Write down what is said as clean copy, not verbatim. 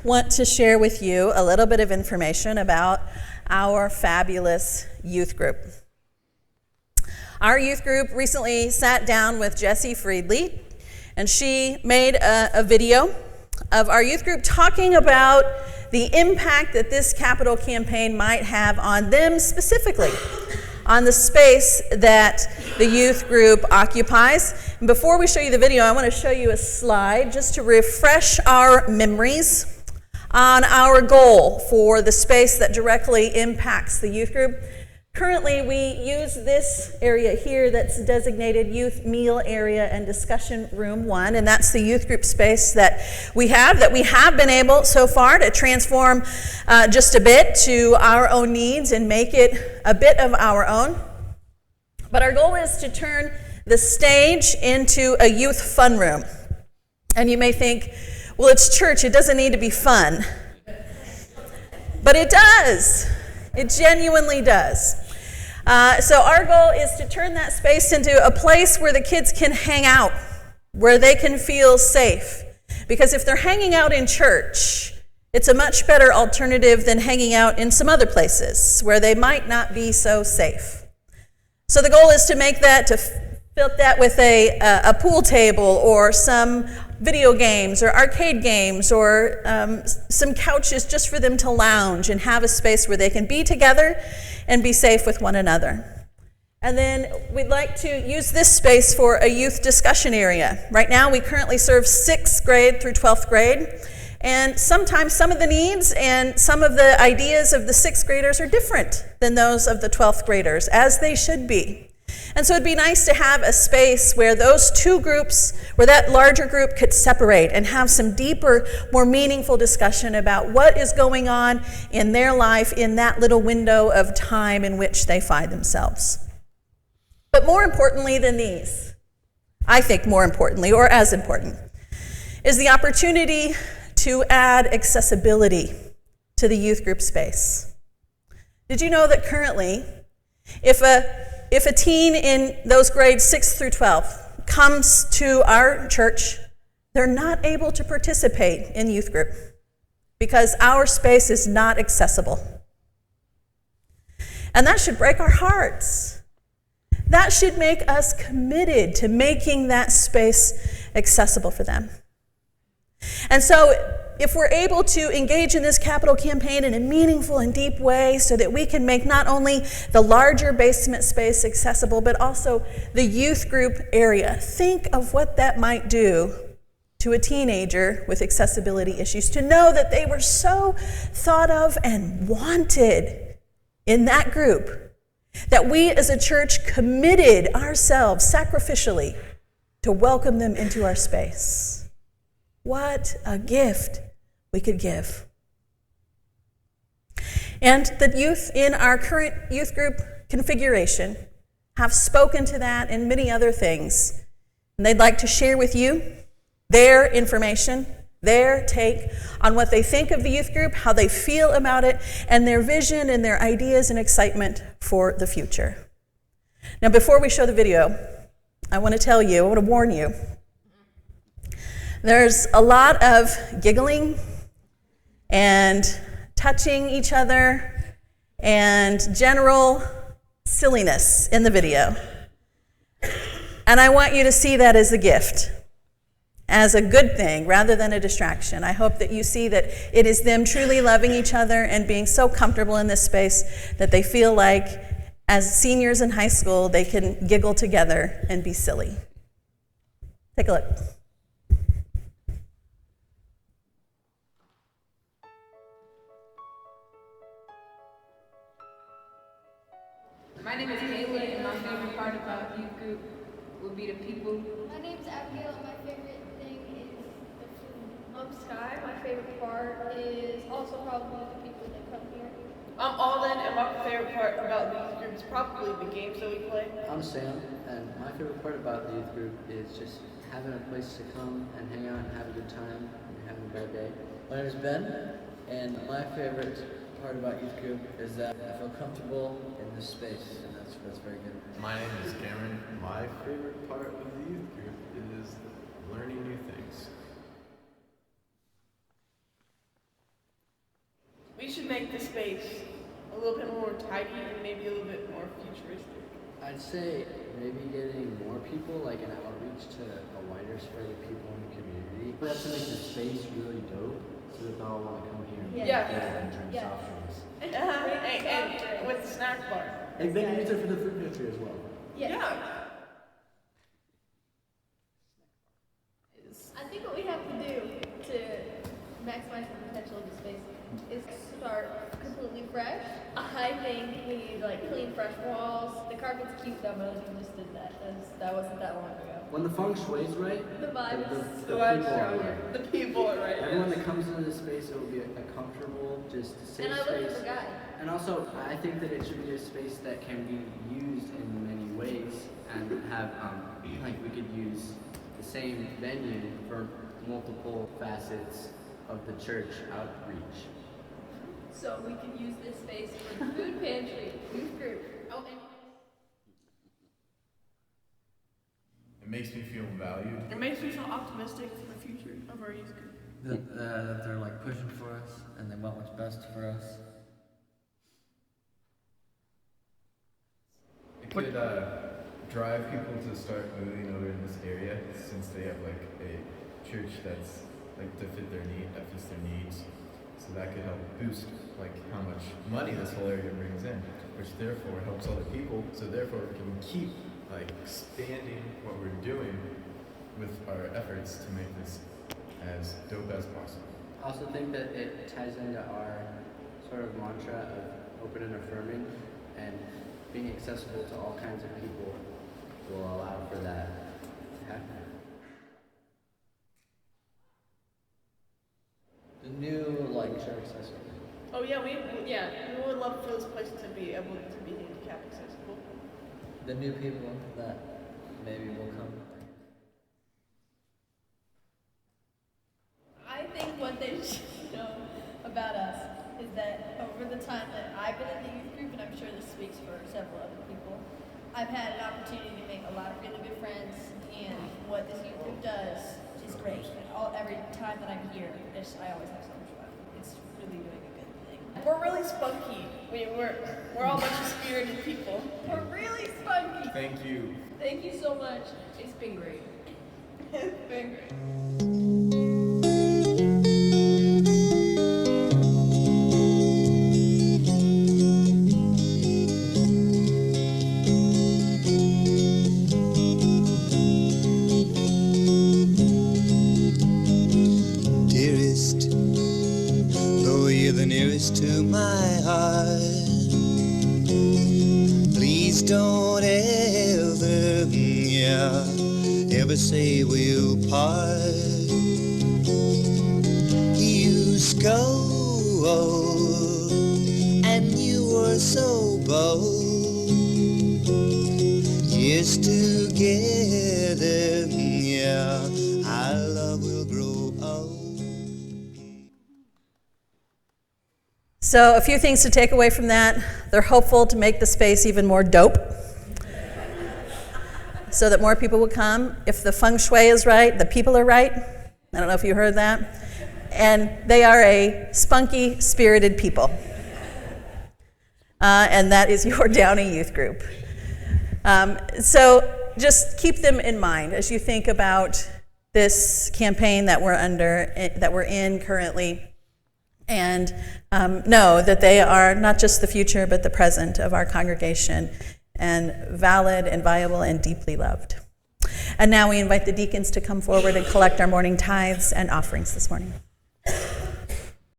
want to share with you a little bit of information about our fabulous youth group. Our youth group recently sat down with Jessie Friedley, and she made a video of our youth group talking about the impact that this capital campaign might have on them specifically, on the space that the youth group occupies. And before we show you the video, I want to show you a slide just to refresh our memories on our goal for the space that directly impacts the youth group. Currently, we use this area here that's designated Youth Meal Area and Discussion Room 1, and that's the youth group space that we have been able so far to transform just a bit to our own needs and make it a bit of our own. But our goal is to turn the stage into a youth fun room. And you may think, well, it's church, it doesn't need to be fun. But it does. It genuinely does. So our goal is to turn that space into a place where the kids can hang out, where they can feel safe. Because if they're hanging out in church, it's a much better alternative than hanging out in some other places where they might not be so safe. So the goal is to make that, to fill that with a pool table or some video games or arcade games or some couches just for them to lounge and have a space where they can be together and be safe with one another. And then we'd like to use this space for a youth discussion area. Right now we currently serve 6th grade through 12th grade, and sometimes some of the needs and some of the ideas of the 6th graders are different than those of the 12th graders, as they should be. And so it'd be nice to have a space where those two groups, where that larger group could separate and have some deeper, more meaningful discussion about what is going on in their life in that little window of time in which they find themselves. But more importantly than these, I think more importantly, or as important, is the opportunity to add accessibility to the youth group space. Did you know that currently, if a teen in those grades 6 through 12 comes to our church, they're not able to participate in youth group because our space is not accessible. And that should break our hearts. That should make us committed to making that space accessible for them. And so if we're able to engage in this capital campaign in a meaningful and deep way so that we can make not only the larger basement space accessible, but also the youth group area, think of what that might do to a teenager with accessibility issues, to know that they were so thought of and wanted in that group, that we as a church committed ourselves sacrificially to welcome them into our space. What a gift we could give. And the youth in our current youth group configuration have spoken to that and many other things. And they'd like to share with you their information, their take on what they think of the youth group, how they feel about it, and their vision and their ideas and excitement for the future. Now, before we show the video, I want to warn you, there's a lot of giggling and touching each other and general silliness in the video. And I want you to see that as a gift, as a good thing rather than a distraction. I hope that you see that it is them truly loving each other and being so comfortable in this space that they feel like as seniors in high school they can giggle together and be silly. Take a look. My name is Kayla, and my favorite part about youth group would be the people. My name is Abigail, and my favorite thing is the food. I'm Sky. My favorite part is also probably the people that come here. I'm Alden, and my favorite part about the youth group is probably the games that we play. I'm Sam, and my favorite part about the youth group is just having a place to come and hang out and have a good time and having a bad day. My name is Ben, and my favorite part about youth group is that I feel comfortable in this space, and that's very good. My name is Cameron. My favorite part of the youth group is learning new things. make the space a little bit more tidy and maybe a little bit more futuristic? I'd say maybe getting more people, like an outreach to a wider spread of people in the community. We have to make the space really dope so that they'll want to come here and Yeah. get and drink Yeah. soft drinks. And with the snack bar. And they can use it for the food pantry as well. Yeah. I think what we have to do to maximize the potential of the space is start completely fresh. I think we need like clean, fresh walls. The carpet's cute though, but we just did that. That wasn't that long ago. When the feng shui is right, The vibe the is people are right. The people are right. Everyone that comes into this space, it will be a comfortable, just safe And I look space. at the guy. And also, I think that it should be a space that can be used in many ways and have, like we could use the same venue for multiple facets of the church outreach. So we can use this space for the food pantry, youth group. Oh, and It makes me feel valued. It makes me feel optimistic for the future of our youth group. That they're like pushing for us and they want what's best for us. It could drive people to start moving over in this area since they have like a church that's like to fit their need, that fits their needs. So that could help boost like how much money this whole area brings in, which therefore helps other people. So therefore we can keep like expanding what we're doing with our efforts to make this as dope as possible. I also think that it ties into our sort of mantra of open and affirming, and being accessible to all kinds of people will allow for that to happen. The new like are accessible. Oh yeah, we would love for this place to be able to be handicap accessible. The new people that maybe will come. I think what they should know about us is that over the time that I've been in the youth group, and I'm sure this speaks for several other people, I've had an opportunity to make a lot of really good friends, and what this youth group does is great. And every time that I'm here, I always have so much fun. It's really doing a good thing. We're really spunky. We're all a bunch of spirited people. We're really spunky. Thank you. Thank you so much. It's been great. It's been great. Dearest, though you're the nearest to my heart, please don't ever say we'll part. You scold, and you were so bold. Years together, yeah, our love will grow old. So a few things to take away from that. They're hopeful to make the space even more dope so that more people will come. If the feng shui is right, the people are right. I don't know if you heard that. And they are a spunky, spirited people. And that is your Downey Youth Group. So just keep them in mind as you think about this campaign that we're in currently. And know that they are not just the future, but the present of our congregation, and valid and viable and deeply loved. And now we invite the deacons to come forward and collect our morning tithes and offerings this morning.